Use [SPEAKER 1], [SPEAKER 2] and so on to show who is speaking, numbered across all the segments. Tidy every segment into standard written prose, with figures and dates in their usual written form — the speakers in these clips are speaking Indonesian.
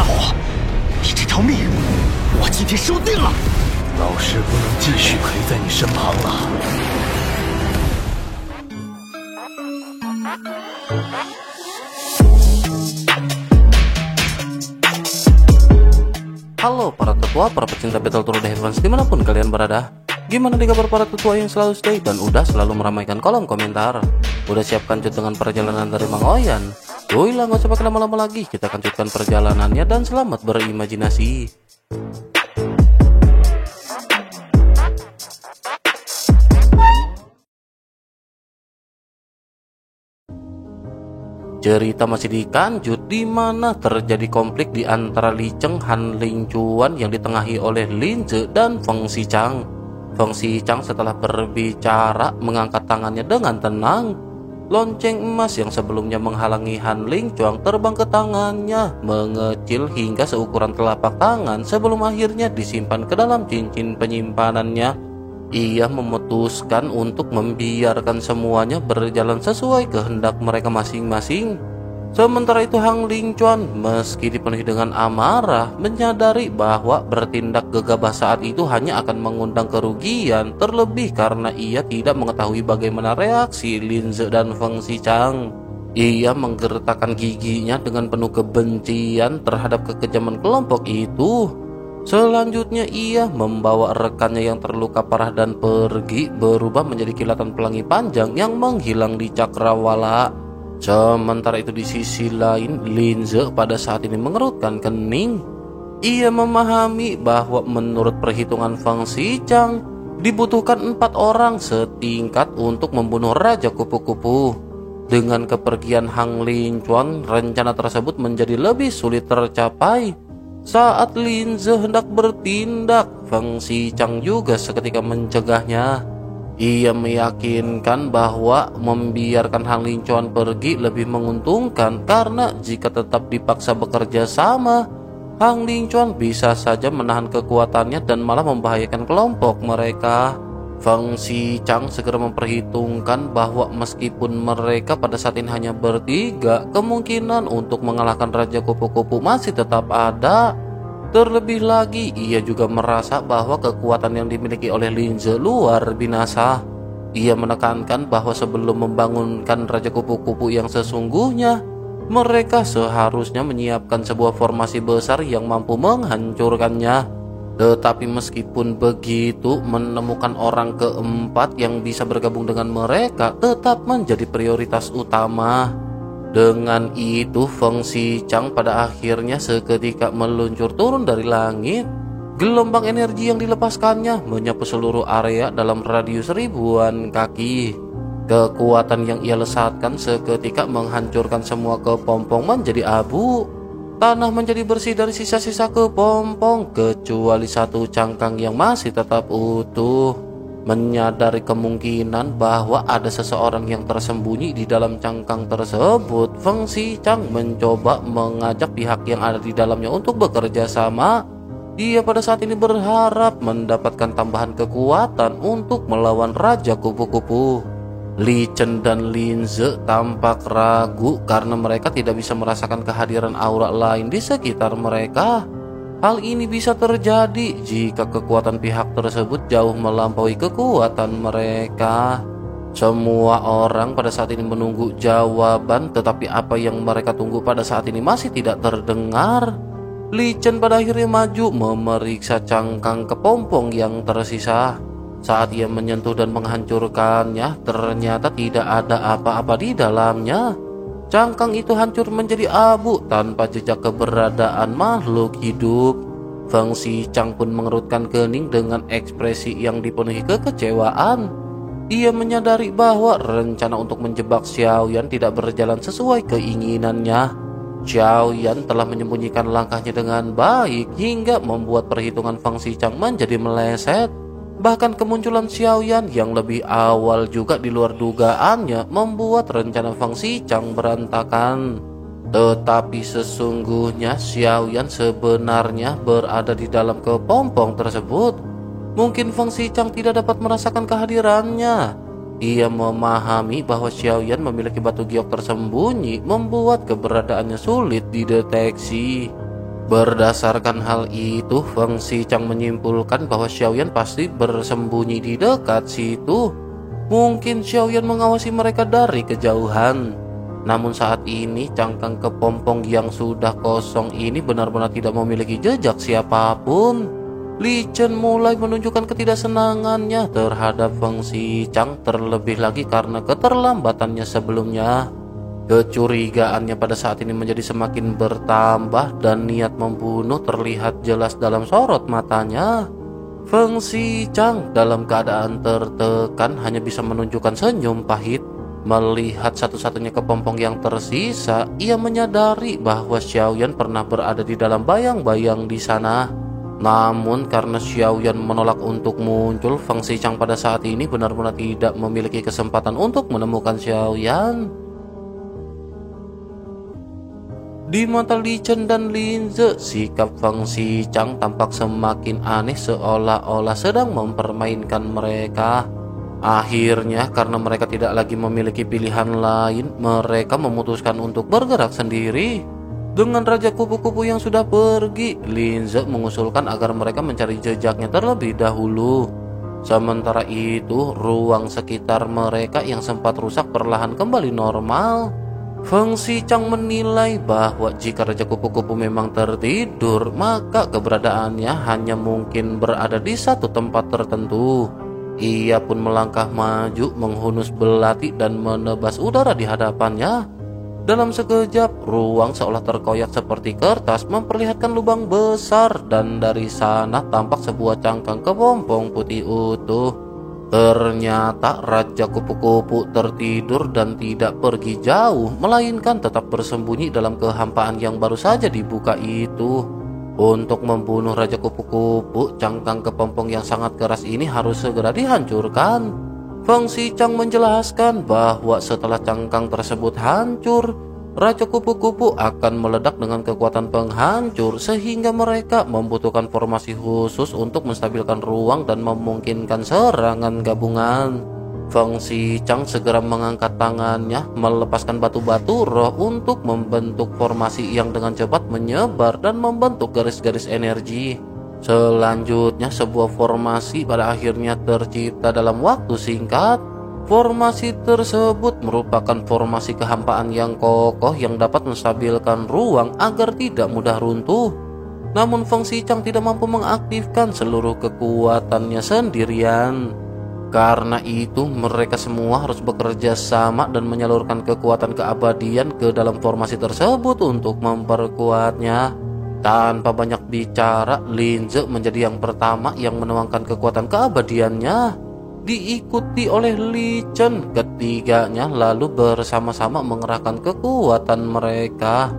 [SPEAKER 1] 伙，你这条命，我今天收定了。
[SPEAKER 2] 老师不能继续陪在你身旁了。
[SPEAKER 3] Halo para tetua, para pecinta Battle Tour Defense dimanapun kalian berada. Gimana nih kabar para tetua yang selalu stay dan udah selalu meramaikan kolom komentar? Udah siap kancut dengan perjalanan dari Mang Oyan? Yoi lah, gak usah pakai lama-lama lagi, kita kancut perjalanannya dan selamat berimajinasi. Cerita masih dikanjut di mana terjadi konflik di antara Li Cheng Han Ling Chuan yang ditengahi oleh Lin Ze dan Feng Xichang. Feng Xichang setelah berbicara mengangkat tangannya dengan tenang. Lonceng emas yang sebelumnya menghalangi Han Ling Chuan terbang ke tangannya, mengecil hingga seukuran telapak tangan sebelum akhirnya disimpan ke dalam cincin penyimpanannya. Ia memutuskan untuk membiarkan semuanya berjalan sesuai kehendak mereka masing-masing. Sementara itu Hang Ling Chuan meski dipenuhi dengan amarah menyadari bahwa bertindak gegabah saat itu hanya akan mengundang kerugian, terlebih karena ia tidak mengetahui bagaimana reaksi Lin Ze dan Feng Xichang. Ia menggertakkan giginya dengan penuh kebencian terhadap kekejaman kelompok itu. Selanjutnya ia membawa rekannya yang terluka parah dan pergi berubah menjadi kilatan pelangi panjang yang menghilang di cakrawala. Sementara itu di sisi lain Lin Ze pada saat ini mengerutkan kening. Ia memahami bahwa menurut perhitungan Feng Xichang dibutuhkan 4 orang setingkat untuk membunuh Raja Kupu-Kupu. Dengan kepergian Hang Ling Chuan, rencana tersebut menjadi lebih sulit tercapai. Saat Lin Ze hendak bertindak, Feng Xichang juga seketika mencegahnya. Ia meyakinkan bahwa membiarkan Hang Ling Chuan pergi lebih menguntungkan karena jika tetap dipaksa bekerja sama, Hang Ling Chuan bisa saja menahan kekuatannya dan malah membahayakan kelompok mereka. Feng Xichang segera memperhitungkan bahwa meskipun mereka pada saat ini hanya bertiga, kemungkinan untuk mengalahkan Raja Kupu-Kupu masih tetap ada. Terlebih lagi, ia juga merasa bahwa kekuatan yang dimiliki oleh Lin Ze luar binasa. Ia menekankan bahwa sebelum membangunkan Raja Kupu-Kupu yang sesungguhnya, mereka seharusnya menyiapkan sebuah formasi besar yang mampu menghancurkannya. Tetapi meskipun begitu, menemukan orang keempat yang bisa bergabung dengan mereka tetap menjadi prioritas utama. Dengan itu Feng Xichang pada akhirnya seketika meluncur turun dari langit. Gelombang energi yang dilepaskannya menyapu seluruh area dalam radius ribuan kaki. Kekuatan yang ia lesatkan seketika menghancurkan semua kepompong menjadi abu. Tanah menjadi bersih dari sisa-sisa kepompong kecuali satu cangkang yang masih tetap utuh. Menyadari kemungkinan bahwa ada seseorang yang tersembunyi di dalam cangkang tersebut, Feng Xichang mencoba mengajak pihak yang ada di dalamnya untuk bekerja sama. Dia pada saat ini berharap mendapatkan tambahan kekuatan untuk melawan Raja Kupu-Kupu. Li Chen dan Lin Ze tampak ragu karena mereka tidak bisa merasakan kehadiran aura lain di sekitar mereka. Hal ini bisa terjadi jika kekuatan pihak tersebut jauh melampaui kekuatan mereka. Semua orang pada saat ini menunggu jawaban, tetapi apa yang mereka tunggu pada saat ini masih tidak terdengar. Li Chen pada akhirnya maju memeriksa cangkang kepompong yang tersisa. Saat ia menyentuh dan menghancurkannya, ternyata tidak ada apa-apa di dalamnya. Cangkang itu hancur menjadi abu tanpa jejak keberadaan makhluk hidup. Feng Xichang pun mengerutkan kening dengan ekspresi yang dipenuhi kekecewaan. Ia menyadari bahwa rencana untuk menjebak Xiaoyan tidak berjalan sesuai keinginannya. Xiaoyan telah menyembunyikan langkahnya dengan baik hingga membuat perhitungan Feng Xichang menjadi meleset. Bahkan kemunculan Xiaoyan yang lebih awal juga di luar dugaannya membuat rencana Feng Xichang berantakan. Tetapi sesungguhnya Xiaoyan sebenarnya berada di dalam kepompong tersebut. Mungkin Feng Xichang tidak dapat merasakan kehadirannya. Ia memahami bahwa Xiaoyan memiliki batu giok tersembunyi membuat keberadaannya sulit dideteksi. Berdasarkan hal itu, Feng Xichang menyimpulkan bahwa Xiaoyan pasti bersembunyi di dekat situ. Mungkin Xiaoyan mengawasi mereka dari kejauhan. Namun saat ini cangkang kepompong yang sudah kosong ini benar-benar tidak memiliki jejak siapapun. Li Chen mulai menunjukkan ketidaksenangannya terhadap Feng Xichang, terlebih lagi karena keterlambatannya sebelumnya. Kecurigaannya pada saat ini menjadi semakin bertambah dan niat membunuh terlihat jelas dalam sorot matanya. Feng Xichang dalam keadaan tertekan hanya bisa menunjukkan senyum pahit. Melihat satu-satunya kepompong yang tersisa, ia menyadari bahwa Xiaoyan pernah berada di dalam bayang-bayang di sana. Namun karena Xiaoyan menolak untuk muncul, Feng Xichang pada saat ini benar-benar tidak memiliki kesempatan untuk menemukan Xiaoyan. Di mata Li Chen dan Lin Ze, sikap Feng Xichang tampak semakin aneh, seolah-olah sedang mempermainkan mereka. Akhirnya karena mereka tidak lagi memiliki pilihan lain, mereka memutuskan untuk bergerak sendiri. Dengan Raja Kupu-Kupu yang sudah pergi, Lin Ze mengusulkan agar mereka mencari jejaknya terlebih dahulu. Sementara itu, ruang sekitar mereka yang sempat rusak perlahan kembali normal. Feng Xichang menilai bahwa jika Raja Kupu-Kupu memang tertidur, maka keberadaannya hanya mungkin berada di satu tempat tertentu. Ia pun melangkah maju, menghunus belati dan menebas udara di hadapannya. Dalam sekejap, ruang seolah terkoyak seperti kertas, memperlihatkan lubang besar, dan dari sana tampak sebuah cangkang kepompong putih utuh. Ternyata Raja Kupu-Kupu tertidur dan tidak pergi jauh, melainkan tetap bersembunyi dalam kehampaan yang baru saja dibuka itu. Untuk membunuh Raja Kupu-Kupu, cangkang kepompong yang sangat keras ini harus segera dihancurkan. Feng Xichang menjelaskan bahwa setelah cangkang tersebut hancur, Raja Kupu-Kupu akan meledak dengan kekuatan penghancur, sehingga mereka membutuhkan formasi khusus untuk menstabilkan ruang dan memungkinkan serangan gabungan. Feng Xichang segera mengangkat tangannya, melepaskan batu-batu roh untuk membentuk formasi yang dengan cepat menyebar dan membentuk garis-garis energi. Selanjutnya, sebuah formasi pada akhirnya tercipta dalam waktu singkat. Formasi tersebut merupakan formasi kehampaan yang kokoh yang dapat menstabilkan ruang agar tidak mudah runtuh. Namun Feng Xichang tidak mampu mengaktifkan seluruh kekuatannya sendirian. Karena itu mereka semua harus bekerja sama dan menyalurkan kekuatan keabadian ke dalam formasi tersebut untuk memperkuatnya. Tanpa banyak bicara, Lin Ze menjadi yang pertama yang menuangkan kekuatan keabadiannya. Diikuti oleh Li Chen, ketiganya lalu bersama-sama mengerahkan kekuatan mereka.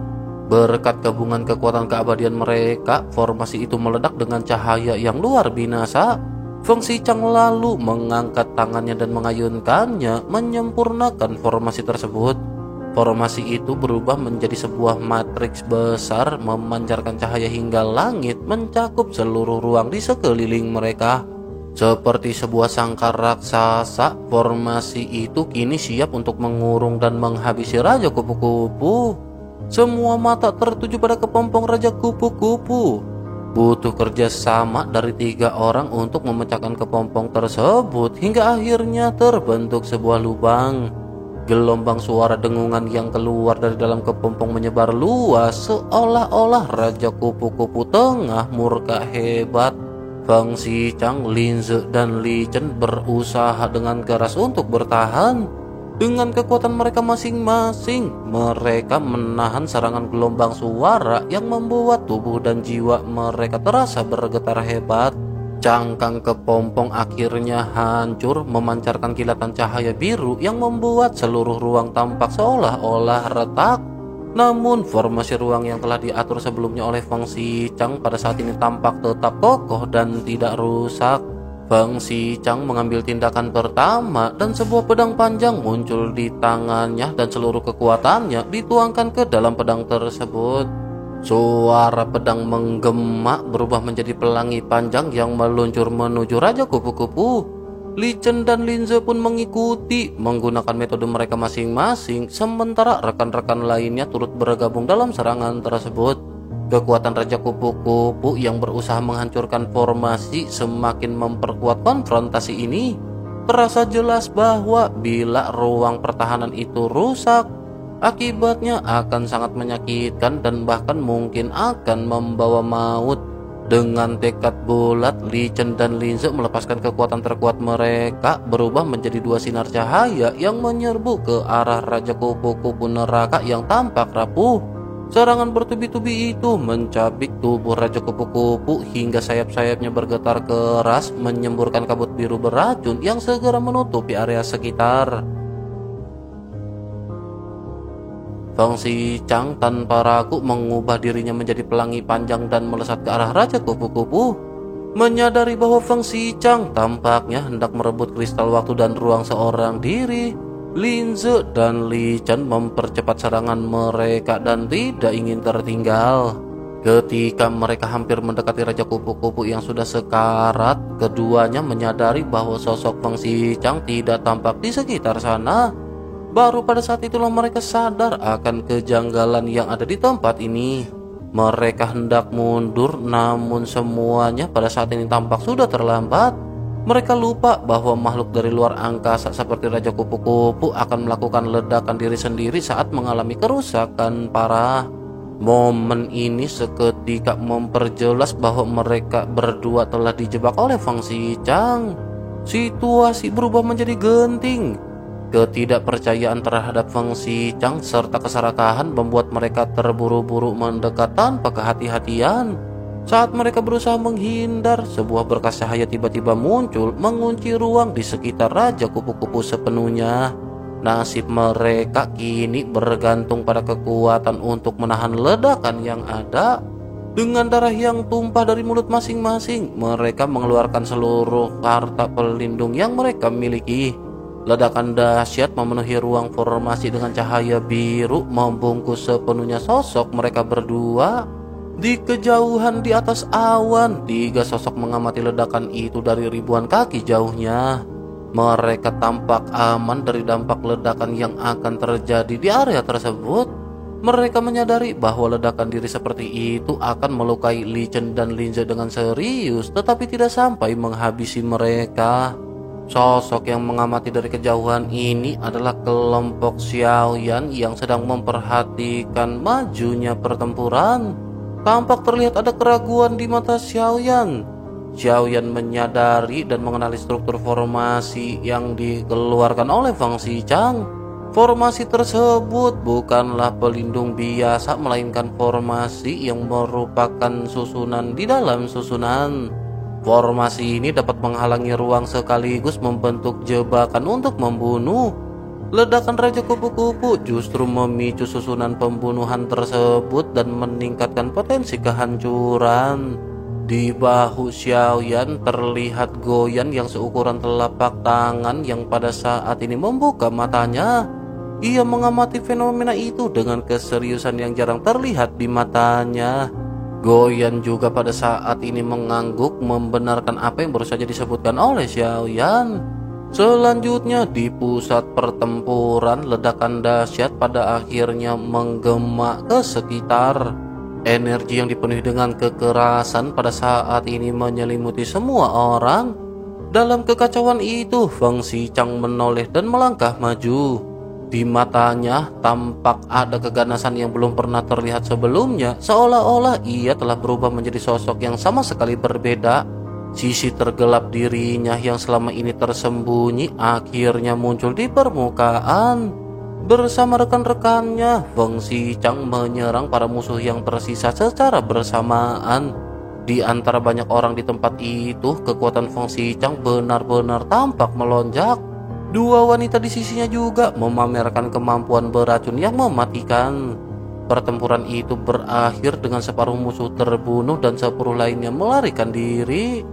[SPEAKER 3] Berkat gabungan kekuatan keabadian mereka, formasi itu meledak dengan cahaya yang luar binasa. Feng Xichang lalu mengangkat tangannya dan mengayunkannya, menyempurnakan formasi tersebut. Formasi itu berubah menjadi sebuah matriks besar, memancarkan cahaya hingga langit, mencakup seluruh ruang di sekeliling mereka. Seperti sebuah sangkar raksasa, formasi itu kini siap untuk mengurung dan menghabisi Raja Kupu-Kupu. Semua mata tertuju pada kepompong Raja Kupu-Kupu. Butuh kerjasama dari 3 orang untuk memecahkan kepompong tersebut hingga akhirnya terbentuk sebuah lubang. Gelombang suara dengungan yang keluar dari dalam kepompong menyebar luas, seolah-olah Raja Kupu-Kupu tengah murka hebat. Feng Xichang, Lin Ze, dan Li Chen berusaha dengan keras untuk bertahan. Dengan kekuatan mereka masing-masing, mereka menahan serangan gelombang suara yang membuat tubuh dan jiwa mereka terasa bergetar hebat. Cangkang kepompong akhirnya hancur, memancarkan kilatan cahaya biru yang membuat seluruh ruang tampak seolah-olah retak. Namun formasi ruang yang telah diatur sebelumnya oleh Feng Xichang pada saat ini tampak tetap kokoh dan tidak rusak. Feng Xichang mengambil tindakan pertama dan sebuah pedang panjang muncul di tangannya dan seluruh kekuatannya dituangkan ke dalam pedang tersebut. Suara pedang menggema berubah menjadi pelangi panjang yang meluncur menuju Raja Kupu-Kupu. Li Chen dan Lin Ze pun mengikuti menggunakan metode mereka masing-masing, sementara rekan-rekan lainnya turut bergabung dalam serangan tersebut. Kekuatan Raja Kupu-Kupu yang berusaha menghancurkan formasi semakin memperkuat konfrontasi ini. Terasa jelas bahwa bila ruang pertahanan itu rusak, akibatnya akan sangat menyakitkan dan bahkan mungkin akan membawa maut. Dengan tekad bulat, Li Chen dan Lin Ze melepaskan kekuatan terkuat mereka berubah menjadi dua sinar cahaya yang menyerbu ke arah Raja Kupu-Kupu Neraka yang tampak rapuh. Serangan bertubi-tubi itu mencabik tubuh Raja Kupu-Kupu hingga sayap-sayapnya bergetar keras, menyemburkan kabut biru beracun yang segera menutupi area sekitar. Feng Xiqiang tanpa ragu mengubah dirinya menjadi pelangi panjang dan melesat ke arah Raja Kupu-Kupu. Menyadari bahwa Feng Xiqiang tampaknya hendak merebut kristal waktu dan ruang seorang diri, Lin Ze dan Li Chen mempercepat serangan mereka dan tidak ingin tertinggal. Ketika mereka hampir mendekati Raja Kupu-Kupu yang sudah sekarat, keduanya menyadari bahwa sosok Feng Xiqiang tidak tampak di sekitar sana. Baru pada saat itulah mereka sadar akan kejanggalan yang ada di tempat ini. Mereka hendak mundur, namun semuanya pada saat ini tampak sudah terlambat. Mereka lupa bahwa makhluk dari luar angkasa seperti Raja Kupu-Kupu akan melakukan ledakan diri sendiri saat mengalami kerusakan parah. Momen ini seketika memperjelas bahwa mereka berdua telah dijebak oleh Feng Xiqiang. Situasi berubah menjadi genting. Ketidakpercayaan terhadap Feng Xiqiang serta keserakahan membuat mereka terburu-buru mendekat tanpa kehati-hatian. Saat mereka berusaha menghindar, sebuah berkas cahaya tiba-tiba muncul mengunci ruang di sekitar Raja Kupu-Kupu sepenuhnya. Nasib mereka kini bergantung pada kekuatan untuk menahan ledakan yang ada. Dengan darah yang tumpah dari mulut masing-masing, mereka mengeluarkan seluruh harta pelindung yang mereka miliki. Ledakan dahsyat memenuhi ruang formasi dengan cahaya biru membungkus sepenuhnya sosok mereka berdua. Di kejauhan di atas awan, tiga sosok mengamati ledakan itu dari ribuan kaki jauhnya. Mereka tampak aman dari dampak ledakan yang akan terjadi di area tersebut. Mereka menyadari bahwa ledakan diri seperti itu akan melukai Li Chen dan Lin Ze dengan serius, tetapi tidak sampai menghabisi mereka. Sosok yang mengamati dari kejauhan ini adalah kelompok Xiaoyan yang sedang memperhatikan majunya pertempuran. Tampak terlihat ada keraguan di mata Xiaoyan. Xiaoyan menyadari dan mengenali struktur formasi yang dikeluarkan oleh Feng Xiqiang. Formasi tersebut bukanlah pelindung biasa, melainkan formasi yang merupakan susunan di dalam susunan. Formasi ini dapat menghalangi ruang sekaligus membentuk jebakan untuk membunuh. Ledakan Raja Kupu-Kupu justru memicu susunan pembunuhan tersebut dan meningkatkan potensi kehancuran. Di bahu Xiaoyan terlihat Goyan yang seukuran telapak tangan yang pada saat ini membuka matanya. Ia mengamati fenomena itu dengan keseriusan yang jarang terlihat di matanya. Goyan juga pada saat ini mengangguk membenarkan apa yang baru saja disebutkan oleh Xiaoyan. Selanjutnya di pusat pertempuran, ledakan dahsyat pada akhirnya menggema ke sekitar. Energi yang dipenuhi dengan kekerasan pada saat ini menyelimuti semua orang. Dalam kekacauan itu, Feng Xiqiang menoleh dan melangkah maju. Di matanya tampak ada keganasan yang belum pernah terlihat sebelumnya, seolah-olah ia telah berubah menjadi sosok yang sama sekali berbeda. Sisi tergelap dirinya yang selama ini tersembunyi akhirnya muncul di permukaan. Bersama rekan-rekannya, Feng Xiqiang menyerang para musuh yang tersisa secara bersamaan. Di antara banyak orang di tempat itu, kekuatan Feng Xiqiang benar-benar tampak melonjak. Dua wanita di sisinya juga memamerkan kemampuan beracun yang mematikan. Pertempuran itu berakhir dengan separuh musuh terbunuh dan separuh lainnya melarikan diri.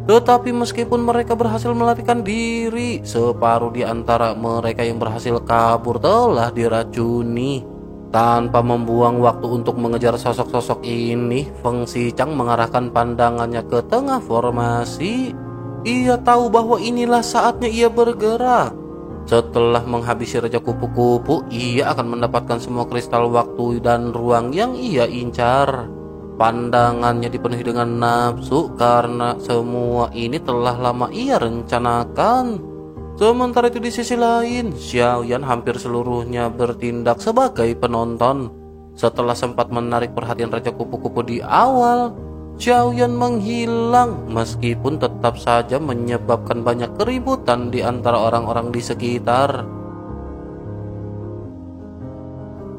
[SPEAKER 3] Tetapi meskipun mereka berhasil melarikan diri, separuh di antara mereka yang berhasil kabur telah diracuni. Tanpa membuang waktu untuk mengejar sosok-sosok ini, Feng Xiqiang mengarahkan pandangannya ke tengah formasi. Ia tahu bahwa inilah saatnya ia bergerak. Setelah menghabisi Raja Kupu-Kupu, ia akan mendapatkan semua kristal waktu dan ruang yang ia incar. Pandangannya dipenuhi dengan nafsu karena semua ini telah lama ia rencanakan. Sementara itu di sisi lain, Xiaoyan hampir seluruhnya bertindak sebagai penonton. Setelah sempat menarik perhatian Raja Kupu-Kupu di awal, Xiaoyan menghilang meskipun tetap saja menyebabkan banyak keributan di antara orang-orang di sekitar.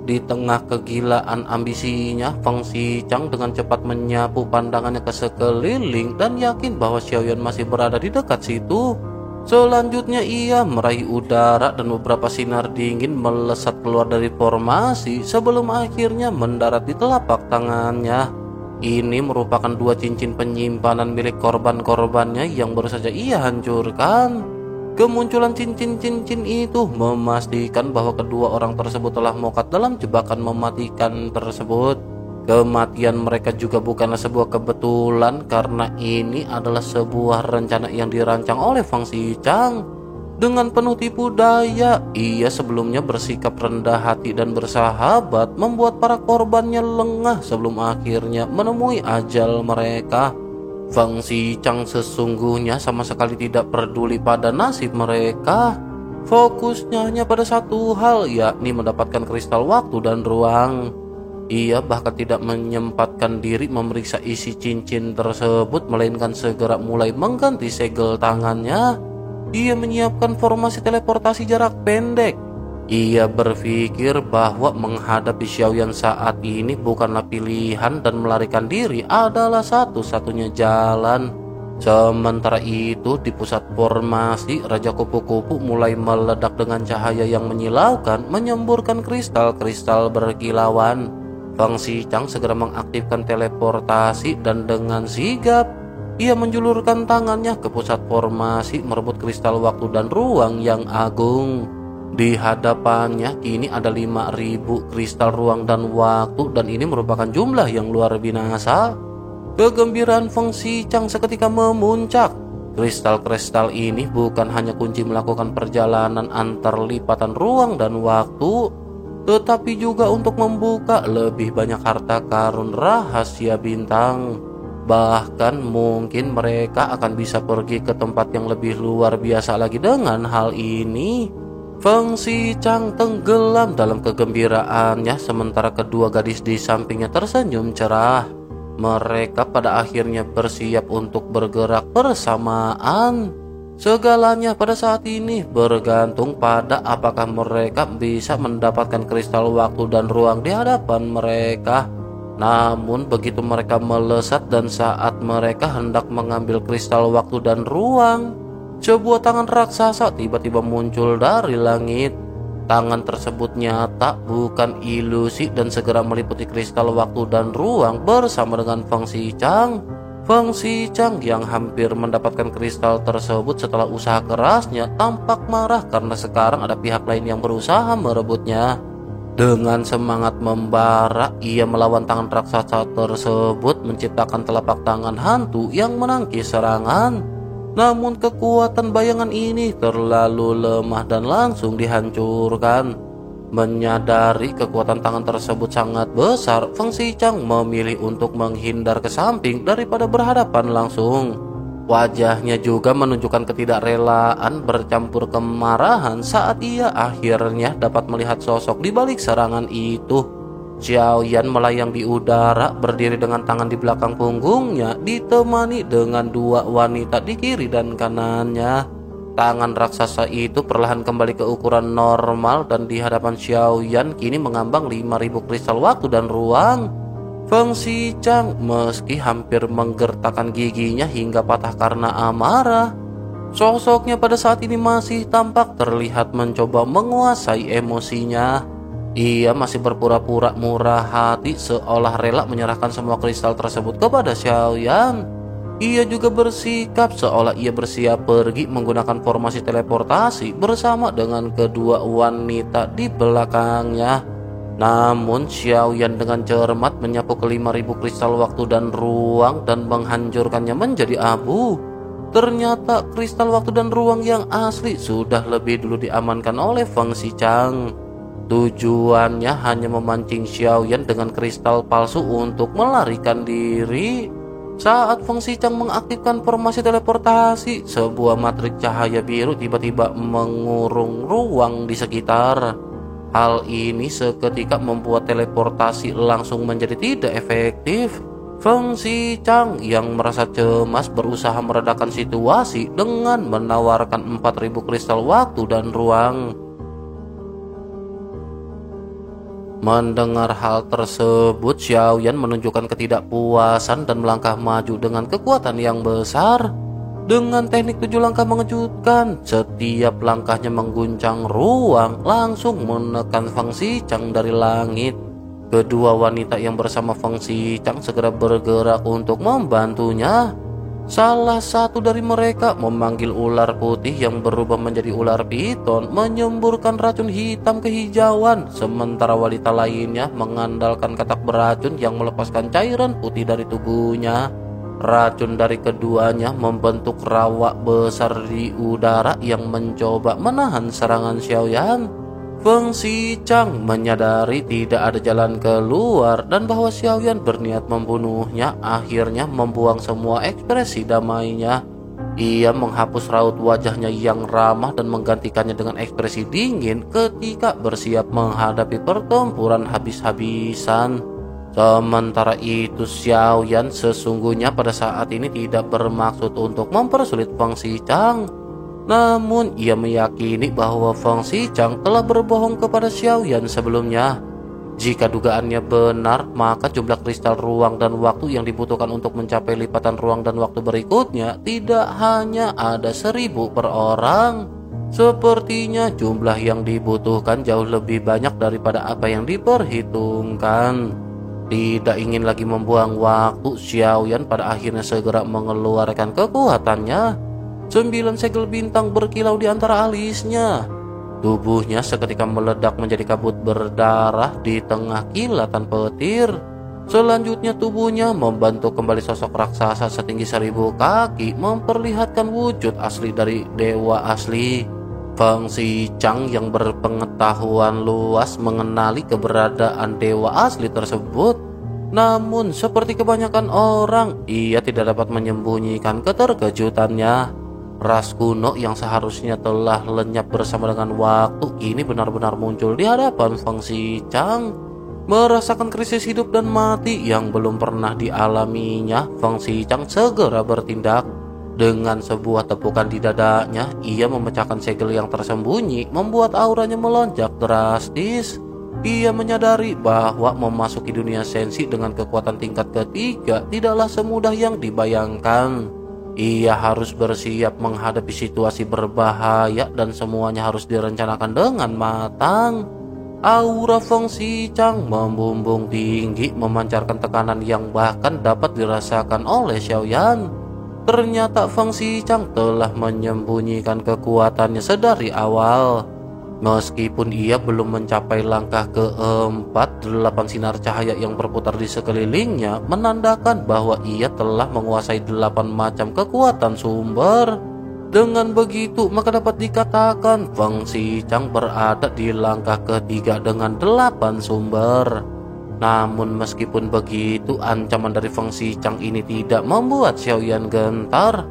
[SPEAKER 3] Di tengah kegilaan ambisinya, Feng Xichang dengan cepat menyapu pandangannya ke sekeliling dan yakin bahwa Xiaoyan masih berada di dekat situ. Selanjutnya ia meraih udara dan beberapa sinar dingin melesat keluar dari formasi sebelum akhirnya mendarat di telapak tangannya. Ini merupakan 2 cincin penyimpanan milik korban-korbannya yang baru saja ia hancurkan. Kemunculan cincin-cincin itu memastikan bahwa kedua orang tersebut telah mokat dalam jebakan mematikan tersebut. Kematian mereka juga bukanlah sebuah kebetulan karena ini adalah sebuah rencana yang dirancang oleh Feng Xichang. Dengan penuh tipu daya, ia sebelumnya bersikap rendah hati dan bersahabat, membuat para korbannya lengah sebelum akhirnya menemui ajal mereka. Feng Xichang sesungguhnya sama sekali tidak peduli pada nasib mereka. Fokusnya hanya pada satu hal, yakni mendapatkan kristal waktu dan ruang. Ia bahkan tidak menyempatkan diri memeriksa isi cincin tersebut, melainkan segera mulai mengganti segel tangannya. Ia menyiapkan formasi teleportasi jarak pendek. Ia berpikir bahwa menghadapi Xiaoyan saat ini bukanlah pilihan dan melarikan diri adalah satu-satunya jalan. Sementara itu di pusat formasi, Raja Kupu-Kupu mulai meledak dengan cahaya yang menyilaukan, menyemburkan kristal-kristal berkilauan. Feng Xichang segera mengaktifkan teleportasi dan dengan sigap ia menjulurkan tangannya ke pusat formasi merebut kristal waktu dan ruang yang agung. Di hadapannya kini ada 5.000 kristal ruang dan waktu dan ini merupakan jumlah yang luar biasa. Kegembiraan Feng Xichang seketika memuncak. Kristal-kristal ini bukan hanya kunci melakukan perjalanan antar lipatan ruang dan waktu, tetapi juga untuk membuka lebih banyak harta karun rahasia bintang. Bahkan mungkin mereka akan bisa pergi ke tempat yang lebih luar biasa lagi dengan hal ini. Feng Xichang tenggelam dalam kegembiraannya sementara kedua gadis di sampingnya tersenyum cerah. Mereka pada akhirnya bersiap untuk bergerak bersamaan. Segalanya pada saat ini bergantung pada apakah mereka bisa mendapatkan kristal waktu dan ruang di hadapan mereka. Namun begitu mereka melesat dan saat mereka hendak mengambil kristal waktu dan ruang, sebuah tangan raksasa tiba-tiba muncul dari langit. Tangan tersebut nyata, bukan ilusi, dan segera meliputi kristal waktu dan ruang bersama dengan Feng Xichang. Feng Xichang yang hampir mendapatkan kristal tersebut setelah usaha kerasnya tampak marah karena sekarang ada pihak lain yang berusaha merebutnya. Dengan semangat membara, ia melawan tangan raksasa tersebut, menciptakan telapak tangan hantu yang menangkis serangan. Namun kekuatan bayangan ini terlalu lemah dan langsung dihancurkan. Menyadari kekuatan tangan tersebut sangat besar, Feng Xichang memilih untuk menghindar ke samping daripada berhadapan langsung. Wajahnya juga menunjukkan ketidakrelaan bercampur kemarahan saat ia akhirnya dapat melihat sosok di balik serangan itu. Xiaoyan melayang di udara berdiri dengan tangan di belakang punggungnya, ditemani dengan 2 wanita di kiri dan kanannya. Tangan raksasa itu perlahan kembali ke ukuran normal dan di hadapan Xiaoyan kini mengambang 5.000 kristal waktu dan ruang. Feng Xichang meski hampir menggertakkan giginya hingga patah karena amarah, sosoknya pada saat ini masih tampak terlihat mencoba menguasai emosinya. Ia masih berpura-pura murah hati seolah rela menyerahkan semua kristal tersebut kepada Xiaoyan. Ia juga bersikap seolah ia bersiap pergi menggunakan formasi teleportasi bersama dengan kedua wanita di belakangnya. Namun Xiaoyan dengan cermat menyapu ke 5.000 kristal waktu dan ruang dan menghancurkannya menjadi abu. Ternyata kristal waktu dan ruang yang asli sudah lebih dulu diamankan oleh Feng Xichang. Tujuannya hanya memancing Xiaoyan dengan kristal palsu untuk melarikan diri. Saat Feng Xichang mengaktifkan formasi teleportasi, sebuah matrik cahaya biru tiba-tiba mengurung ruang di sekitar. Hal ini seketika membuat teleportasi langsung menjadi tidak efektif. Feng Xichang yang merasa cemas berusaha meredakan situasi dengan menawarkan 4000 kristal waktu dan ruang. Mendengar hal tersebut, Xiaoyan menunjukkan ketidakpuasan dan melangkah maju dengan kekuatan yang besar. Dengan teknik 7 langkah mengejutkan, setiap langkahnya mengguncang ruang, langsung menekan Feng Xichang dari langit. Kedua wanita yang bersama Feng Xichang segera bergerak untuk membantunya. Salah satu dari mereka memanggil ular putih yang berubah menjadi ular piton, menyemburkan racun hitam kehijauan, sementara wanita lainnya mengandalkan katak beracun yang melepaskan cairan putih dari tubuhnya. Racun dari keduanya membentuk rawak besar di udara yang mencoba menahan serangan Xiaoyan. Feng Xichang menyadari tidak ada jalan keluar dan bahwa Xiaoyan berniat membunuhnya. Akhirnya membuang semua ekspresi damainya. Ia menghapus raut wajahnya yang ramah dan menggantikannya dengan ekspresi dingin ketika bersiap menghadapi pertempuran habis-habisan. Sementara itu, Xiaoyan sesungguhnya pada saat ini tidak bermaksud untuk mempersulit Feng Xichang. Namun ia meyakini bahwa Feng Xichang telah berbohong kepada Xiaoyan sebelumnya. Jika dugaannya benar, maka jumlah kristal ruang dan waktu yang dibutuhkan untuk mencapai lipatan ruang dan waktu berikutnya tidak hanya ada 1000 per orang. Sepertinya jumlah yang dibutuhkan jauh lebih banyak daripada apa yang diperhitungkan. Tidak ingin lagi membuang waktu, Xiaoyan pada akhirnya segera mengeluarkan kekuatannya. 9 segel bintang berkilau di antara alisnya. Tubuhnya seketika meledak menjadi kabut berdarah di tengah kilatan petir. Selanjutnya tubuhnya membentuk kembali sosok raksasa setinggi 1000 kaki, memperlihatkan wujud asli dari dewa asli. Feng Xichang yang berpengetahuan luas mengenali keberadaan dewa asli tersebut. Namun seperti kebanyakan orang, ia tidak dapat menyembunyikan keterkejutannya. Ras kuno yang seharusnya telah lenyap bersama dengan waktu ini benar-benar muncul di hadapan Feng Xichang. Merasakan krisis hidup dan mati yang belum pernah dialaminya, Feng Xichang segera bertindak. Dengan sebuah tepukan di dadanya, ia memecahkan segel yang tersembunyi, membuat auranya melonjak drastis. Ia menyadari bahwa memasuki dunia sensi dengan kekuatan tingkat ketiga tidaklah semudah yang dibayangkan. Ia harus bersiap menghadapi situasi berbahaya dan semuanya harus direncanakan dengan matang. Aura Feng Xichang membumbung tinggi, memancarkan tekanan yang bahkan dapat dirasakan oleh Xiaoyan. Ternyata Feng Xichang telah menyembunyikan kekuatannya sedari awal. Meskipun ia belum mencapai langkah keempat, 8 sinar cahaya yang berputar di sekelilingnya menandakan bahwa ia telah menguasai 8 macam kekuatan sumber. Dengan begitu, maka dapat dikatakan Feng Xichang berada di langkah ketiga dengan 8 sumber. Namun meskipun begitu, ancaman dari Feng Xichang ini tidak membuat Xiaoyan gentar.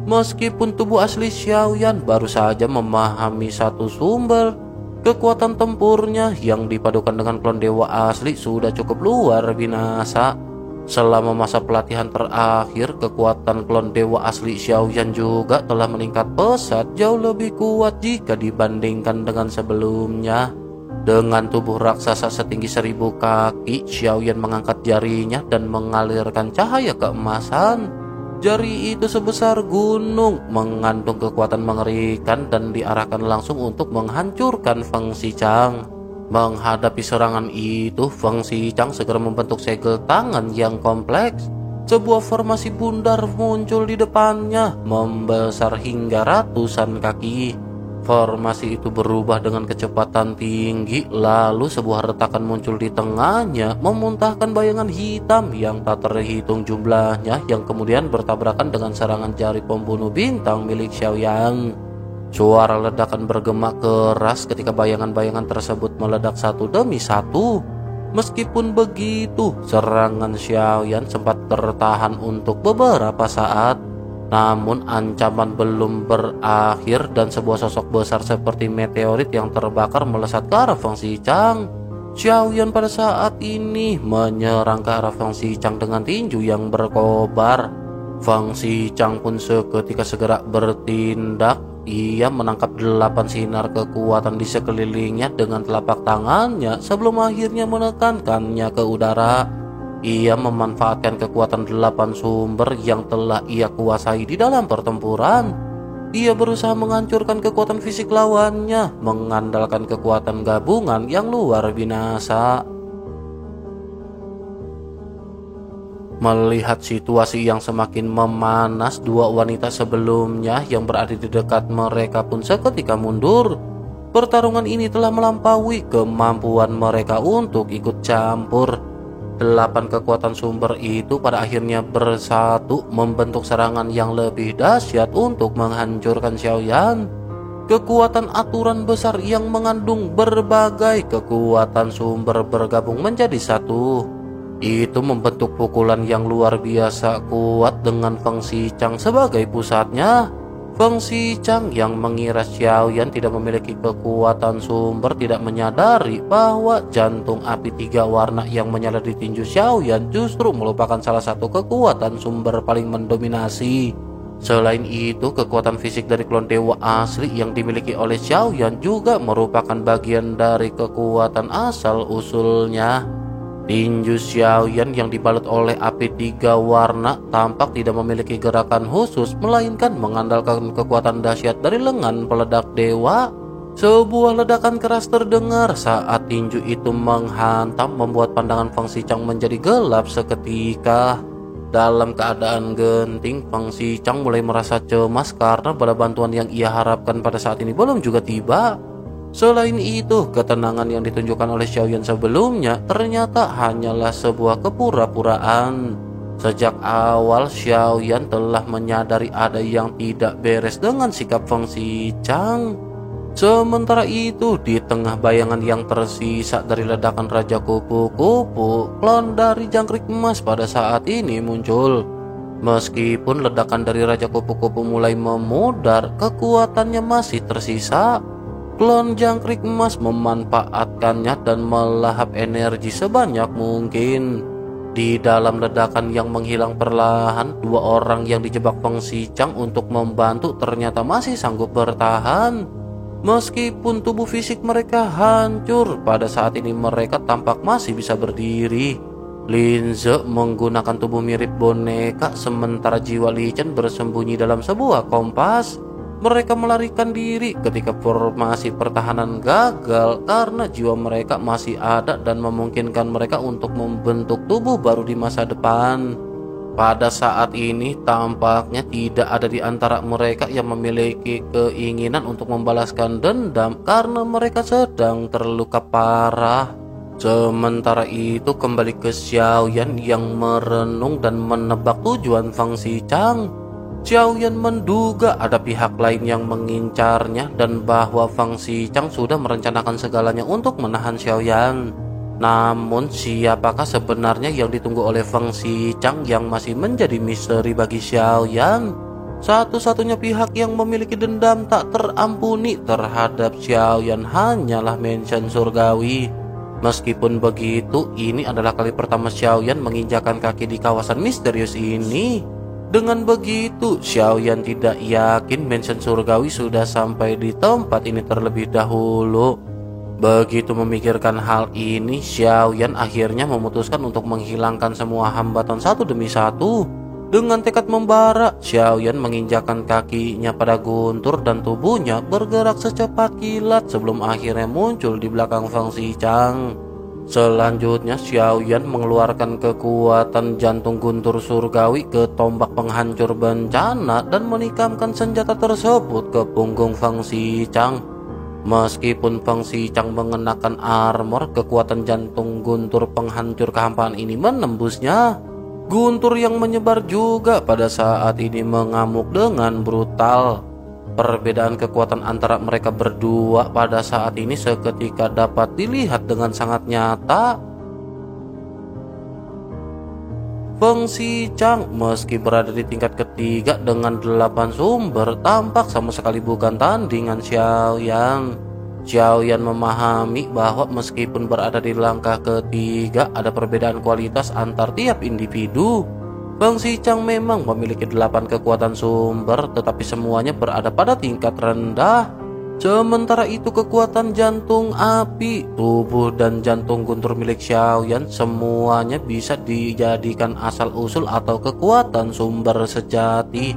[SPEAKER 3] Meskipun tubuh asli Xiaoyan baru saja memahami 1 sumber, kekuatan tempurnya yang dipadukan dengan klon dewa asli sudah cukup luar biasa. Selama masa pelatihan terakhir, kekuatan klon dewa asli Xiaoyan juga telah meningkat pesat, jauh lebih kuat jika dibandingkan dengan sebelumnya. Dengan tubuh raksasa setinggi 1000 kaki, Xiaoyan mengangkat jarinya dan mengalirkan cahaya keemasan. Jari itu sebesar gunung, mengandung kekuatan mengerikan dan diarahkan langsung untuk menghancurkan Feng Xichang. Menghadapi serangan itu, Feng Xichang segera membentuk segel tangan yang kompleks. Sebuah formasi bundar muncul di depannya, membesar hingga ratusan kaki. Formasi itu berubah dengan kecepatan tinggi, lalu sebuah retakan muncul di tengahnya, memuntahkan bayangan hitam yang tak terhitung jumlahnya, yang kemudian bertabrakan dengan serangan jari pembunuh bintang milik Xiaoyan. Suara ledakan bergema keras ketika bayangan-bayangan tersebut meledak satu demi satu. Meskipun begitu, serangan Xiaoyan sempat tertahan untuk beberapa saat. Namun ancaman belum berakhir dan sebuah sosok besar seperti meteorit yang terbakar melesat ke arah Feng Xichang. Xiaoyan pada saat ini menyerang ke arah Feng Xichang dengan tinju yang berkobar. Feng Xichang pun seketika segera bertindak. Ia menangkap 8 sinar kekuatan di sekelilingnya dengan telapak tangannya sebelum akhirnya menekankannya ke udara. Ia memanfaatkan kekuatan 8 sumber yang telah ia kuasai di dalam pertempuran. Ia berusaha menghancurkan kekuatan fisik lawannya, mengandalkan kekuatan gabungan yang luar binasa. Melihat situasi yang semakin memanas, dua wanita sebelumnya yang berada di dekat mereka pun seketika mundur. Pertarungan ini telah melampaui kemampuan mereka untuk ikut campur. 8 kekuatan sumber itu pada akhirnya bersatu membentuk serangan yang lebih dahsyat untuk menghancurkan Xiaoyan. Kekuatan aturan besar yang mengandung berbagai kekuatan sumber bergabung menjadi satu. Itu membentuk pukulan yang luar biasa kuat dengan Feng Xichang sebagai pusatnya. Feng Xichang yang mengira Xiaoyan tidak memiliki kekuatan sumber tidak menyadari bahwa jantung api 3 warna yang menyala di tinju Xiaoyan justru merupakan salah satu kekuatan sumber paling mendominasi. Selain itu, kekuatan fisik dari klon dewa asli yang dimiliki oleh Xiaoyan juga merupakan bagian dari kekuatan asal usulnya. Tinju Xiaoyan yang dibalut oleh api 3 warna tampak tidak memiliki gerakan khusus, melainkan mengandalkan kekuatan dahsyat dari lengan peledak dewa. Sebuah ledakan keras terdengar saat tinju itu menghantam, membuat pandangan Feng Xichang menjadi gelap seketika. Dalam keadaan genting, Feng Xichang mulai merasa cemas karena bala bantuan yang ia harapkan pada saat ini belum juga tiba. Selain itu, ketenangan yang ditunjukkan oleh Xiaoyan sebelumnya ternyata hanyalah sebuah kepura-puraan. Sejak awal, Xiaoyan telah menyadari ada yang tidak beres dengan sikap Feng Xichang. Sementara itu, di tengah bayangan yang tersisa dari ledakan Raja Kupu-Kupu, klon dari jangkrik emas pada saat ini muncul. Meskipun ledakan dari Raja Kupu-Kupu mulai memudar, kekuatannya masih tersisa. Klon jangkrik emas memanfaatkannya dan melahap energi sebanyak mungkin. Di dalam ledakan yang menghilang perlahan, 2 orang yang dijebak Feng Xichang untuk membantu ternyata masih sanggup bertahan. Meskipun tubuh fisik mereka hancur, pada saat ini mereka tampak masih bisa berdiri. Linze menggunakan tubuh mirip boneka, sementara jiwa Li Chen bersembunyi dalam sebuah kompas. Mereka melarikan diri ketika formasi pertahanan gagal karena jiwa mereka masih ada dan memungkinkan mereka untuk membentuk tubuh baru di masa depan. Pada saat ini tampaknya tidak ada di antara mereka yang memiliki keinginan untuk membalaskan dendam karena mereka sedang terluka parah. Sementara itu, kembali ke Xiaoyan yang merenung dan menebak tujuan Feng Xichang. Xiaoyan menduga ada pihak lain yang mengincarnya dan bahwa Feng Xichang sudah merencanakan segalanya untuk menahan Xiaoyan. Namun siapakah sebenarnya yang ditunggu oleh Feng Xichang yang masih menjadi misteri bagi Xiaoyan? Satu-satunya pihak yang memiliki dendam tak terampuni terhadap Xiaoyan hanyalah Mansion Surgawi. Meskipun begitu, ini adalah kali pertama Xiaoyan menginjakan kaki di kawasan misterius ini. Dengan begitu, Xiaoyan tidak yakin Mansion Surgawi sudah sampai di tempat ini terlebih dahulu. Begitu memikirkan hal ini, Xiaoyan akhirnya memutuskan untuk menghilangkan semua hambatan satu demi satu. Dengan tekad membara, Xiaoyan menginjakan kakinya pada guntur dan tubuhnya bergerak secepat kilat sebelum akhirnya muncul di belakang Feng Xichang. Selanjutnya, Xiaoyan mengeluarkan kekuatan jantung guntur surgawi ke tombak penghancur bencana dan menikamkan senjata tersebut ke punggung Feng Xichang. Meskipun Feng Xichang mengenakan armor, kekuatan jantung guntur penghancur kehampaan ini menembusnya. Guntur yang menyebar juga pada saat ini mengamuk dengan brutal. Perbedaan kekuatan antara mereka berdua pada saat ini seketika dapat dilihat dengan sangat nyata. Feng Xiqiang meski berada di tingkat ketiga dengan 8 sumber tampak sama sekali bukan tandingan Xiaoyan. Xiaoyan memahami bahwa meskipun berada di langkah ketiga ada perbedaan kualitas antar tiap individu. Feng Xiqiang memang memiliki 8 kekuatan sumber tetapi semuanya berada pada tingkat rendah. Sementara itu kekuatan jantung api, tubuh dan jantung guntur milik Xiaoyan semuanya bisa dijadikan asal-usul atau kekuatan sumber sejati.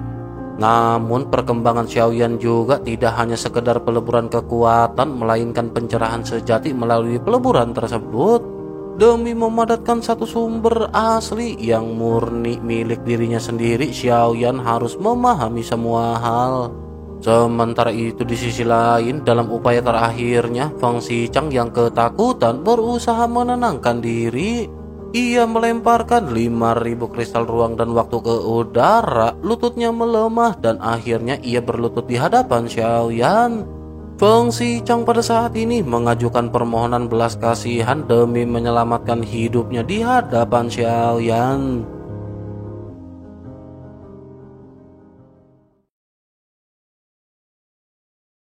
[SPEAKER 3] Namun perkembangan Xiaoyan juga tidak hanya sekedar peleburan kekuatan melainkan pencerahan sejati melalui peleburan tersebut. Demi memadatkan satu sumber asli yang murni milik dirinya sendiri, Xiaoyan harus memahami semua hal. Sementara itu di sisi lain, dalam upaya terakhirnya, Feng Xiqiang yang ketakutan berusaha menenangkan diri. Ia melemparkan 5.000 kristal ruang dan waktu ke udara, lututnya melemah dan akhirnya ia berlutut di hadapan Xiaoyan. Feng Xiqiang pada saat ini mengajukan permohonan belas kasihan demi menyelamatkan hidupnya di hadapan Xiaoyan.